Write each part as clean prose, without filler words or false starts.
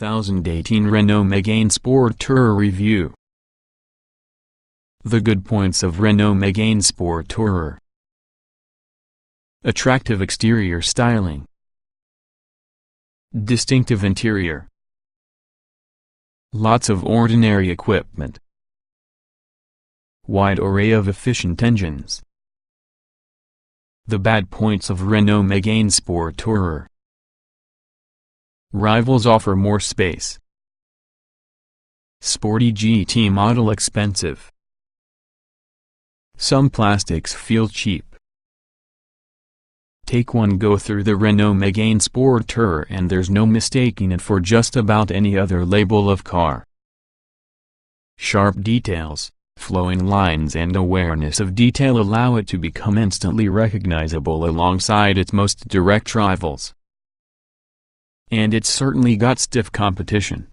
2018 Renault Megane Sport Tourer Review. The good points of Renault Megane Sport Tourer: attractive exterior styling, distinctive interior, lots of ordinary equipment, wide array of efficient engines. The bad points of Renault Megane Sport Tourer: rivals offer more space. Sporty GT model expensive. Some plastics feel cheap. Take one go through the Renault Megane Sport Tourer and there's no mistaking it for just about any other label of car. Sharp details, flowing lines and awareness of detail allow it to become instantly recognizable alongside its most direct rivals. And it's certainly got stiff competition.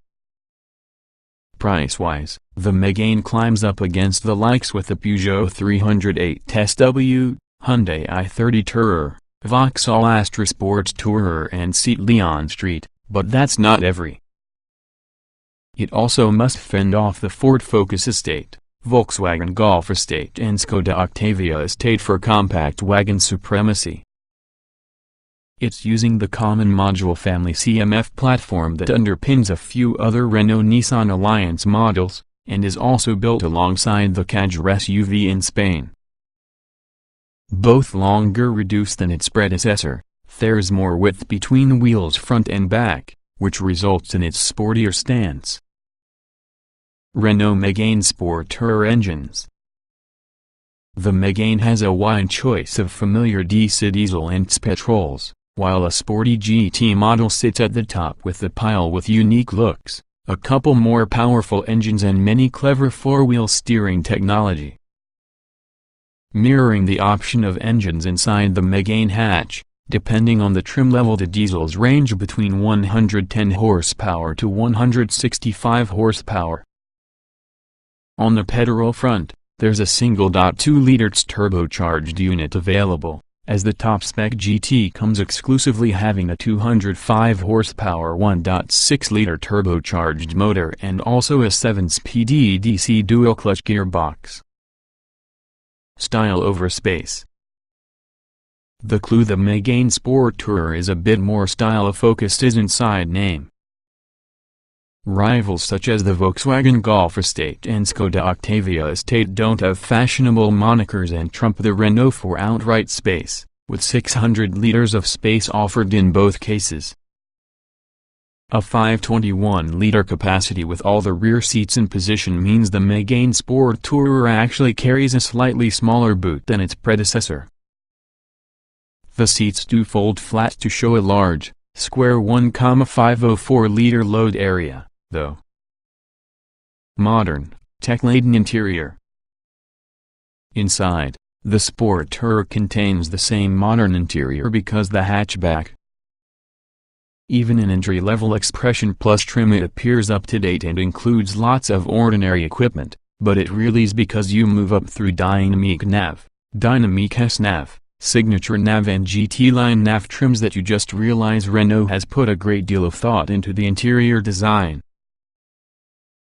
Price-wise, the Megane climbs up against the likes with the Peugeot 308 SW, Hyundai i30 Tourer, Vauxhall Astra Sports Tourer and Seat Leon Street, but that's not every. It also must fend off the Ford Focus estate, Volkswagen Golf estate and Skoda Octavia estate for compact wagon supremacy. It's using the common module family CMF platform that underpins a few other Renault-Nissan Alliance models, and is also built alongside the Cadger SUV in Spain. Both longer reduced than its predecessor, there's more width between the wheels front and back, which results in its sportier stance. Renault Megane Sport Tourer engines. The Megane has a wide choice of familiar diesel and petrols, while a sporty GT model sits at the top with the pile with unique looks, a couple more powerful engines and many clever four-wheel steering technology. Mirroring the option of engines inside the Megane hatch, depending on the trim level, the diesels range between 110 horsepower to 165 horsepower. On the petrol front, there's a single 2-liter turbocharged unit available, as the top-spec GT comes exclusively having a 205 horsepower 1.6-liter turbocharged motor and also a 7-speed DC dual-clutch gearbox. Style over space. The clue the Megane Sport Tourer is a bit more style-focused is inside name. Rivals such as the Volkswagen Golf estate and Skoda Octavia estate don't have fashionable monikers and trump the Renault for outright space, with 600 liters of space offered in both cases. A 521-liter capacity with all the rear seats in position means the Megane Sport Tourer actually carries a slightly smaller boot than its predecessor. The seats do fold flat to show a large, square 1,504-liter load area, though. Modern, tech-laden interior. Inside, the Sport Tourer contains the same modern interior because the hatchback. Even in entry-level Expression Plus trim it appears up-to-date and includes lots of ordinary equipment, but it really is because you move up through Dynamic Nav, Dynamic S-Nav, Signature Nav and GT Line Nav trims that you just realize Renault has put a great deal of thought into the interior design.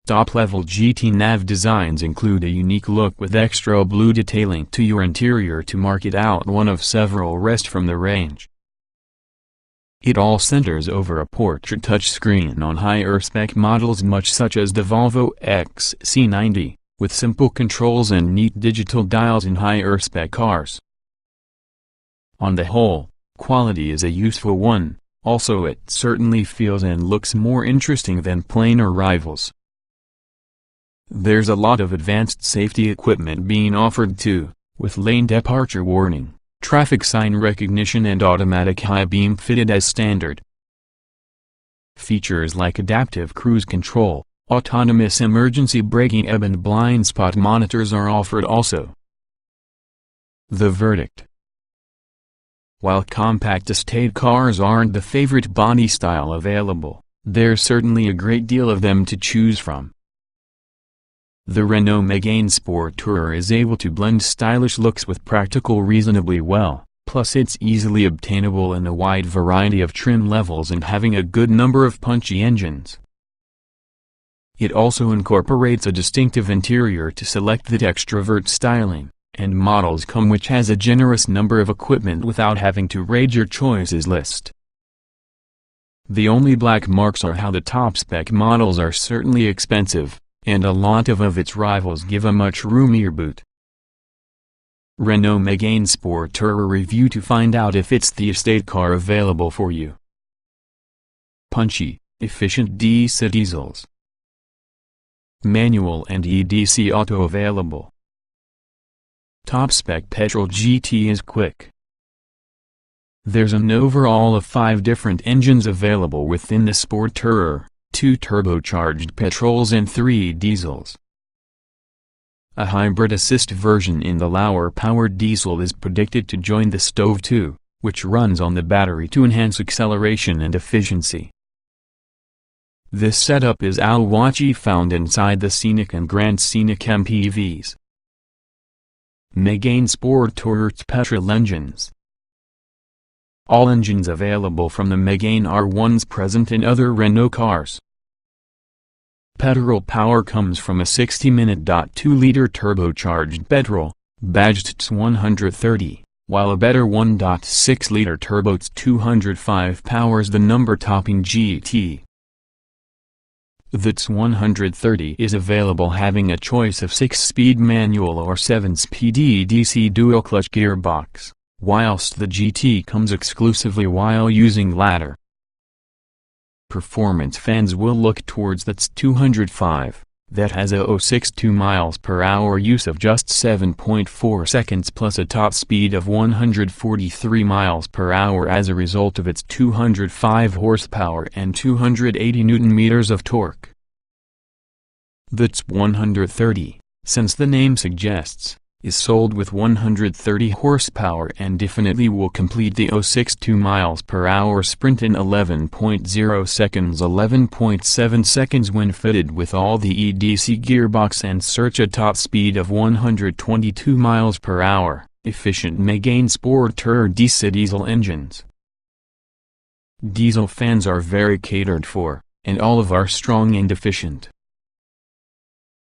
Top-level GT Nav designs include a unique look with extra blue detailing to your interior to mark it out one of several rest from the range. It all centers over a portrait touchscreen on higher-spec models much such as the Volvo XC90, with simple controls and neat digital dials in higher-spec cars. On the whole, quality is a useful one, also it certainly feels and looks more interesting than plainer rivals. There's a lot of advanced safety equipment being offered too, with lane departure warning, traffic sign recognition and automatic high beam fitted as standard. Features like adaptive cruise control, autonomous emergency braking and blind spot monitors are offered also. The verdict. While compact estate cars aren't the favorite body style available, there's certainly a great deal of them to choose from. The Renault Megane Sport Tourer is able to blend stylish looks with practical reasonably well, plus it's easily obtainable in a wide variety of trim levels and having a good number of punchy engines, It also incorporates a distinctive interior to select that extrovert styling, and models come which has a generous number of equipment without having to raid your choices list. The only black marks are how the top-spec models are certainly expensive, and a lot of its rivals give a much roomier boot. Renault Megane Sport Tourer review to find out if it's the estate car available for you. Punchy, efficient DC diesels. Manual and EDC auto available. Top-spec petrol GT is quick. There's an overall of 5 different engines available within the Sport Tourer, 2 turbocharged petrols and 3 diesels. A hybrid assist version in the lower-powered diesel is predicted to join the Stove 2, which runs on the battery to enhance acceleration and efficiency. This setup is all-watchy found inside the Scénic and Grand Scénic MPVs. Megane Sport Tourer petrol engines. All engines available from the Megane are ones present in other Renault cars. Petrol power comes from a 60-minute 2-liter turbocharged petrol, badged T130, while a better 1.6-liter turbo T205 powers the number-topping GT. The T130 is available having a choice of 6-speed manual or 7-speed EDC dual-clutch gearbox, whilst the GT comes exclusively while using latter. Performance fans will look towards the T205, that has a 062 mph use of just 7.4 seconds plus a top speed of 143 mph as a result of its 205 horsepower and 280 Nm of torque. The T130, since the name suggests, is sold with 130 horsepower and definitely will complete the 062 mph sprint in 11.0 seconds 11.7 seconds when fitted with all the EDC gearbox and search a top speed of 122 mph, efficient Megane Sport Tourer DC diesel engines. Diesel fans are very catered for, and all of are strong and efficient.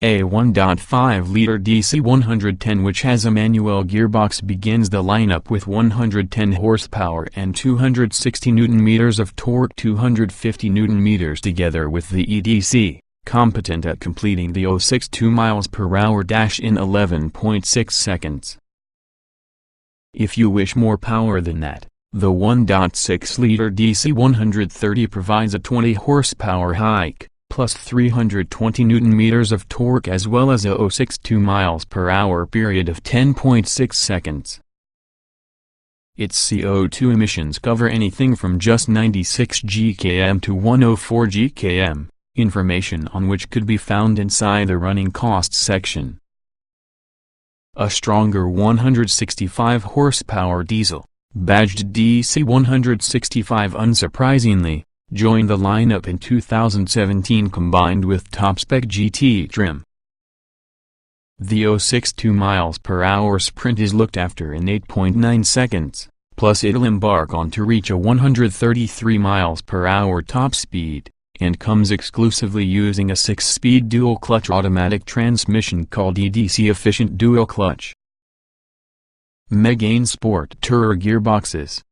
A 1.5-liter DC 110 which has a manual gearbox begins the lineup with 110 horsepower and 260 Nm of torque 250 Nm together with the EDC, competent at completing the 062 mph in 11.6 seconds. If you wish more power than that, the 1.6-liter DC 130 provides a 20 horsepower hike, plus 320 Nm of torque as well as a 062 mph period of 10.6 seconds. Its CO2 emissions cover anything from just 96 gkm to 104 gkm, information on which could be found inside the running costs section. A stronger 165 horsepower diesel, badged DC 165 unsurprisingly, joined the lineup in 2017 combined with top-spec GT trim. The 062 mph sprint is looked after in 8.9 seconds, plus it'll embark on to reach a 133 mph top speed, and comes exclusively using a 6-speed dual-clutch automatic transmission called EDC Efficient Dual Clutch. Megane Sport Tourer gearboxes.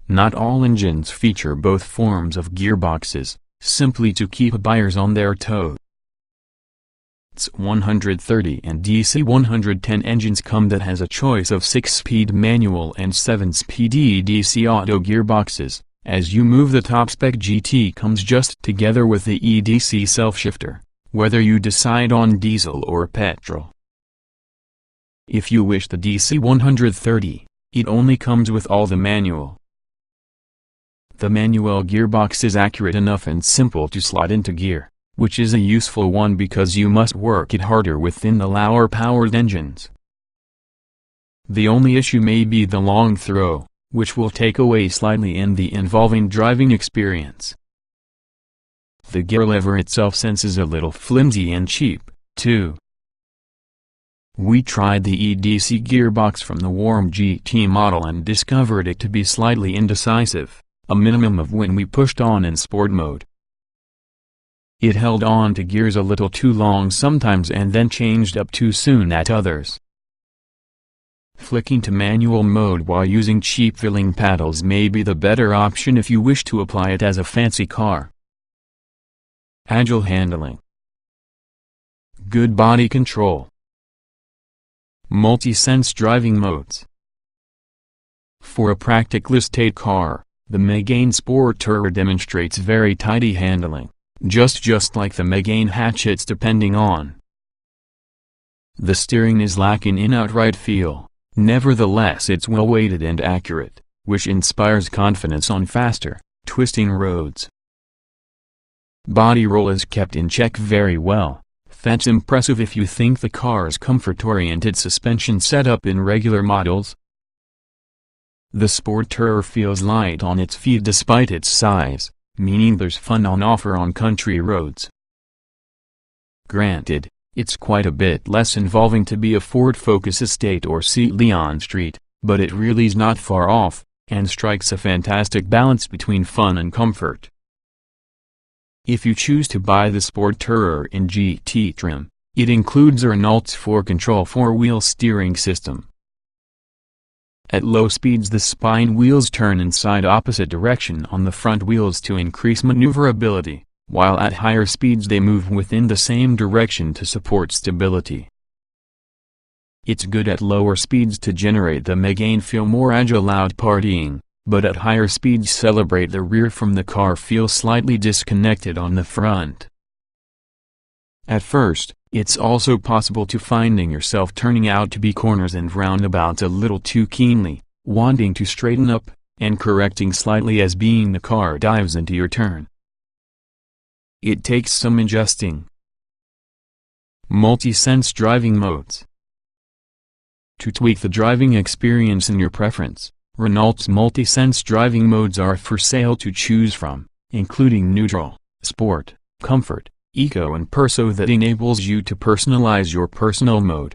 Not all engines feature both forms of gearboxes, simply to keep buyers on their toes. T130 and DC 110 engines come that has a choice of 6-speed manual and 7-speed EDC auto gearboxes, as you move the top-spec GT comes just together with the EDC self-shifter, whether you decide on diesel or petrol. If you wish the DC 130, it only comes with all the manual. The manual gearbox is accurate enough and simple to slot into gear, which is a useful one because you must work it harder within the lower-powered engines. The only issue may be the long throw, which will take away slightly in the involving driving experience. The gear lever itself senses a little flimsy and cheap, too. We tried the EDC gearbox from the warm GT model and discovered it to be slightly indecisive, a minimum of when we pushed on in sport mode. It held on to gears a little too long sometimes and then changed up too soon at others. Flicking to manual mode while using cheap filling paddles may be the better option if you wish to apply it as a fancy car. Agile handling. Good body control. Multi-sense driving modes. For a practical estate car, the Megane Sport Tourer demonstrates very tidy handling, just like the Megane hatches depending on. The steering is lacking in outright feel, nevertheless it's well weighted and accurate, which inspires confidence on faster, twisting roads. Body roll is kept in check very well. That's impressive if you think the car's comfort-oriented suspension setup in regular models. The Sport Tourer feels light on its feet despite its size, meaning there's fun on offer on country roads. Granted, it's quite a bit less involving to be a Ford Focus Estate or Seat Leon Street, but it really's not far off, and strikes a fantastic balance between fun and comfort. If you choose to buy the Sport Tourer in GT trim, it includes a Renault 4Control 4-wheel steering system. At low speeds the spine wheels turn inside opposite direction on the front wheels to increase maneuverability, while at higher speeds they move within the same direction to support stability. It's good at lower speeds to generate the Megane feel more agile out partying, but at higher speeds celebrate the rear from the car feel slightly disconnected on the front. At first, it's also possible to finding yourself turning out to be corners and roundabouts a little too keenly, wanting to straighten up, and correcting slightly as the car dives into your turn. It takes some adjusting. Multi-sense driving modes. To tweak the driving experience in your preference, Renault's multi-sense driving modes are for sale to choose from, including neutral, sport, comfort, eco and perso that enables you to personalize your personal mode.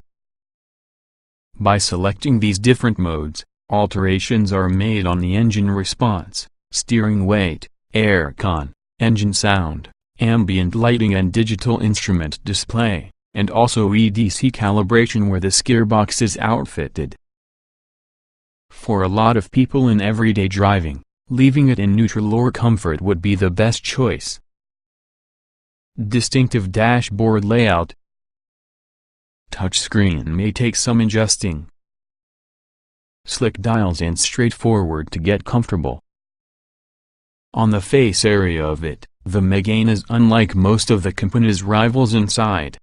By selecting these different modes, alterations are made on the engine response, steering weight, aircon, engine sound, ambient lighting and digital instrument display, and also EDC calibration where the gearbox is outfitted. For a lot of people in everyday driving, leaving it in neutral or comfort would be the best choice. Distinctive dashboard layout. Touchscreen may take some adjusting. Slick dials and straightforward to get comfortable. On the face area of it, the Megane is unlike most of the company's rivals inside.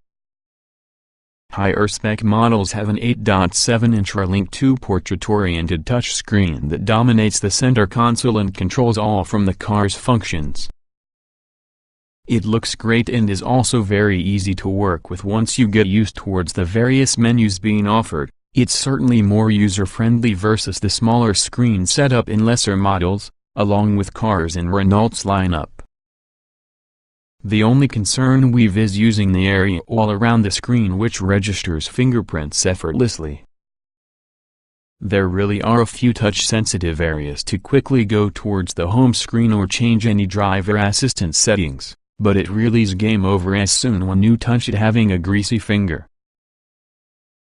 Higher spec models have an 8.7-inch Renault 2 portrait-oriented touchscreen that dominates the center console and controls all from the car's functions. It looks great and is also very easy to work with once you get used towards the various menus being offered. It's certainly more user-friendly versus the smaller screen setup in lesser models, along with cars in Renault's lineup. The only concern we've is using the area all around the screen which registers fingerprints effortlessly. There really are a few touch-sensitive areas to quickly go towards the home screen or change any driver assistance settings, but it really's game over as soon when you touch it having a greasy finger.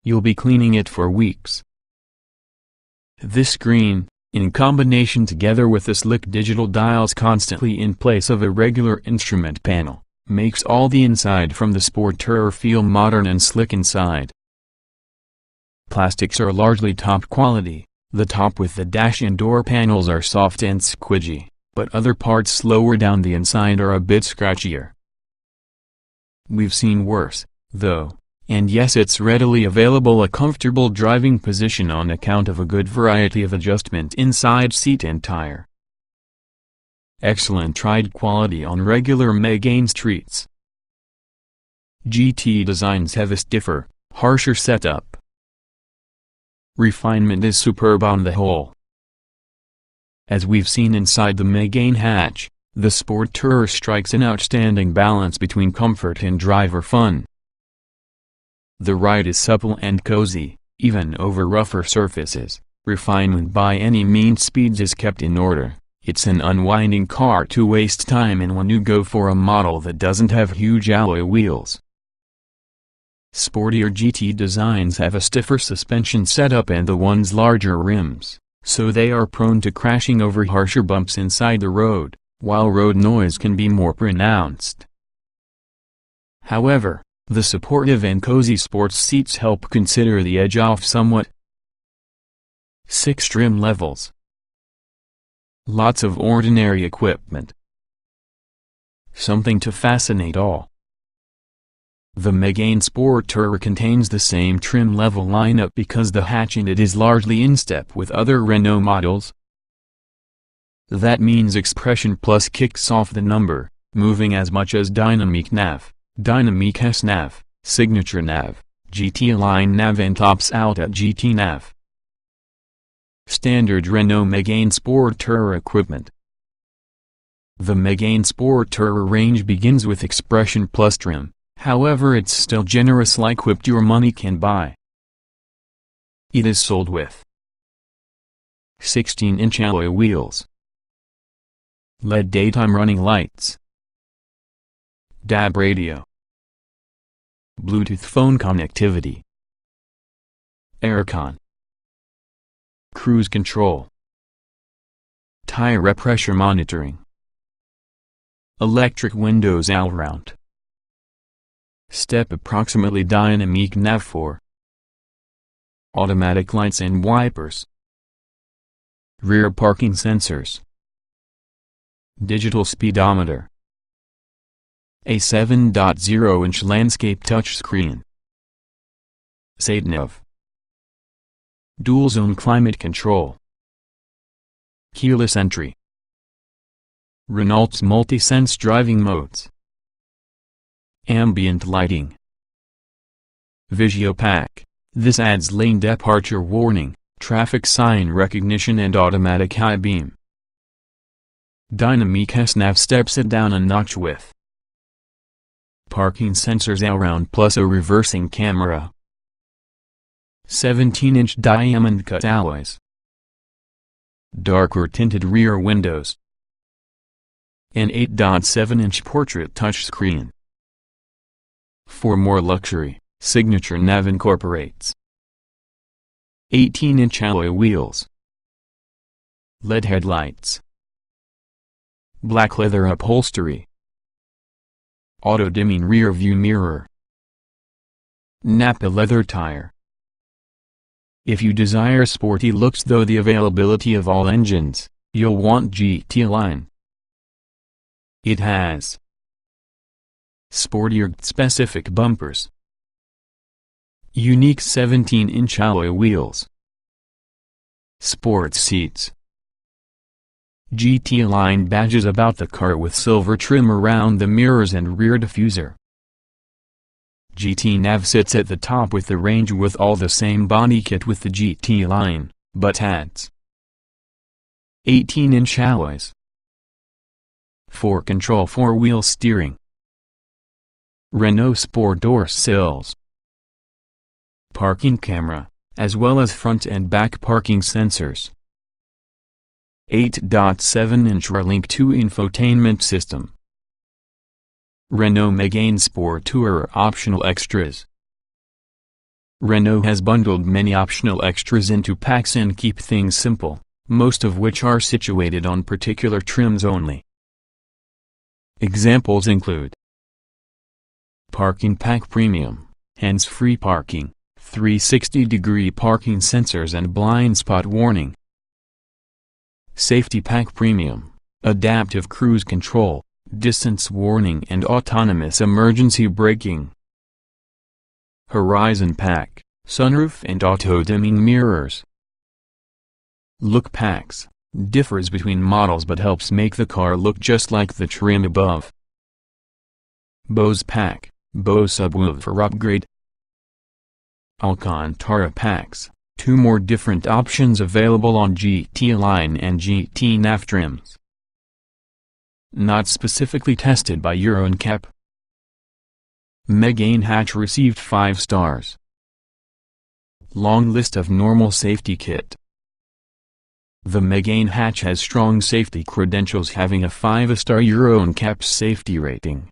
You'll be cleaning it for weeks. This screen, in combination together with the slick digital dials constantly in place of a regular instrument panel, makes all the inside from the Sport Tourer feel modern and slick inside. Plastics are largely top quality, the top with the dash and door panels are soft and squidgy, but other parts lower down the inside are a bit scratchier. We've seen worse, though. And yes, it's readily available a comfortable driving position on account of a good variety of adjustment inside seat and tire. Excellent ride quality on regular Megane streets. GT designs have a stiffer, harsher setup. Refinement is superb on the whole. As we've seen inside the Megane hatch, the Sport Tourer strikes an outstanding balance between comfort and driver fun. The ride is supple and cozy, even over rougher surfaces. Refinement by any means speeds is kept in order, It's an unwinding car to waste time in when you go for a model that doesn't have huge alloy wheels. Sportier GT designs have a stiffer suspension setup and the one's larger rims, so they are prone to crashing over harsher bumps inside the road, while road noise can be more pronounced. However, the supportive and cozy sports seats help consider the edge off somewhat. 6 trim levels. Lots of ordinary equipment. Something to fascinate all. The Mégane Sport Tourer contains the same trim level lineup because the hatch in it is largely in step with other Renault models. That means Expression Plus kicks off the number, moving as much as Dynamic Nav, Dynamic S-Nav, Signature Nav, GT Line Nav and tops out at GT Nav. Standard Renault Megane Sport Tourer equipment. The Megane Sport Tourer range begins with Expression Plus trim, however it's still generous like equipped your money can buy. It is sold with 16-inch alloy wheels, LED daytime running lights, DAB radio, Bluetooth phone connectivity, aircon, cruise control, tire pressure monitoring, electric windows all-round, step approximately dynamic nav 4, automatic lights and wipers, rear parking sensors, digital speedometer, a 7.0-inch landscape touchscreen, sat-nav, dual-zone climate control, keyless entry, Renault's multi-sense driving modes, ambient lighting, VisioPack, this adds lane departure warning, traffic sign recognition and automatic high beam. Dynamic S-Nav steps it down a notch with parking sensors all-round plus a reversing camera, 17-inch diamond-cut alloys, darker tinted rear windows, an 8.7-inch portrait touchscreen. For more luxury, Signature Nav incorporates 18-inch alloy wheels, LED headlights, black leather upholstery, auto-dimming rear-view mirror, Nappa leather tire. If you desire sporty looks though the availability of all engines, you'll want GT line. It has sportier specific bumpers, unique 17-inch alloy wheels, sports seats, GT line badges about the car with silver trim around the mirrors and rear diffuser. GT Nav sits at the top with the range with all the same body kit with the GT line, but adds 18-inch alloys. 4-control 4-wheel steering. Renault Sport door sills. Parking camera, as well as front and back parking sensors. 8.7-inch Relink 2 infotainment system. Renault Megane Sport Tourer optional extras. Renault has bundled many optional extras into packs and keep things simple, most of which are situated on particular trims only. Examples include Parking Pack Premium, hands-free parking, 360-degree parking sensors and blind spot warning. Safety Pack Premium, adaptive cruise control, distance warning and autonomous emergency braking. Horizon Pack, sunroof and auto-dimming mirrors. Look Packs, differs between models but helps make the car look just like the trim above. Bose Pack, Bose subwoofer upgrade. Alcantara Packs, 2 more different options available on GT line and GT Nav trims. Not specifically tested by EuroNCAP. Megane hatch received 5 stars. Long list of normal safety kit. The Megane hatch has strong safety credentials, having a 5-star EuroNCAP safety rating.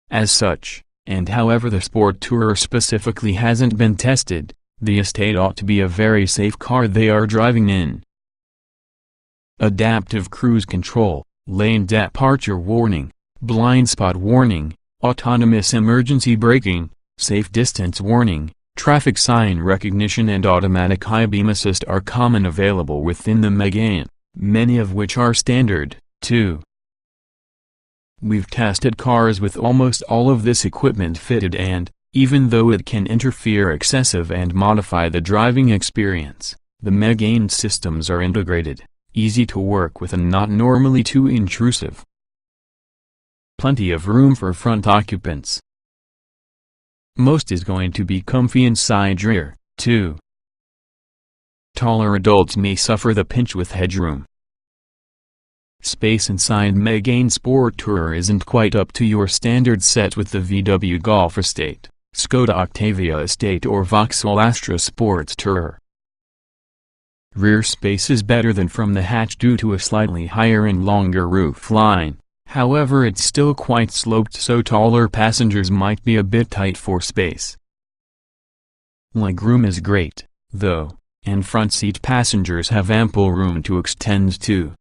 As such, and however the Sport Tourer specifically hasn't been tested, the estate ought to be a very safe car they are driving in. Adaptive cruise control, lane departure warning, blind spot warning, autonomous emergency braking, safe distance warning, traffic sign recognition and automatic high beam assist are common available within the Megane, many of which are standard, too. We've tested cars with almost all of this equipment fitted and, even though it can interfere excessive and modify the driving experience, the Megane systems are integrated, easy to work with and not normally too intrusive. Plenty of room for front occupants. Most is going to be comfy inside rear, too. Taller adults may suffer the pinch with headroom. Space inside Megane Sport Tourer isn't quite up to your standard set with the VW Golf Estate, Skoda Octavia Estate or Vauxhall Astra Sports Tourer. Rear space is better than from the hatch due to a slightly higher and longer roof line. However, it's still quite sloped, so taller passengers might be a bit tight for space. Legroom is great, though, and front seat passengers have ample room to extend too.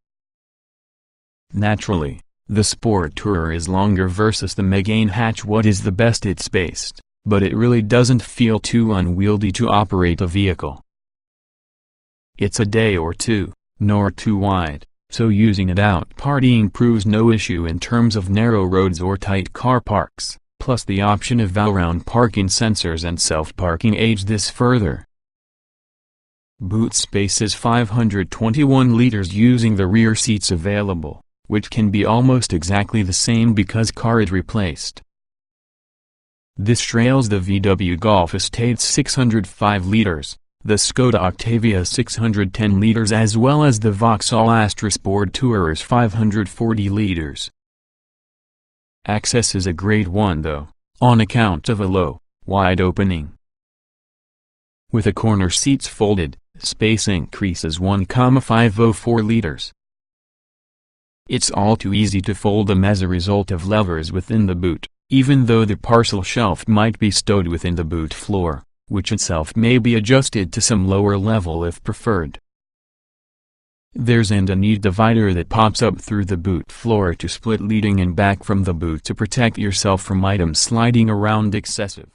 Naturally, the Sport Tourer is longer versus the Megane hatch. What is the best? It's spaced, but it really doesn't feel too unwieldy to operate a vehicle. It's a day or two, nor too wide, so using it out partying proves no issue in terms of narrow roads or tight car parks, plus the option of all-round parking sensors and self-parking aids this further. Boot space is 521 liters using the rear seats available, which can be almost exactly the same because car is replaced. This trails the VW Golf Estate's 605 liters. The Skoda Octavia 610 liters as well as the Vauxhall Astra Sport Tourer's 540 liters. Access is a great one though, on account of a low, wide opening. With the corner seats folded, space increases 1,504 liters. It's all too easy to fold them as a result of levers within the boot, even though the parcel shelf might be stowed within the boot floor, which itself may be adjusted to some lower level if preferred. There's a knee divider that pops up through the boot floor to split leading and back from the boot to protect yourself from items sliding around excessive.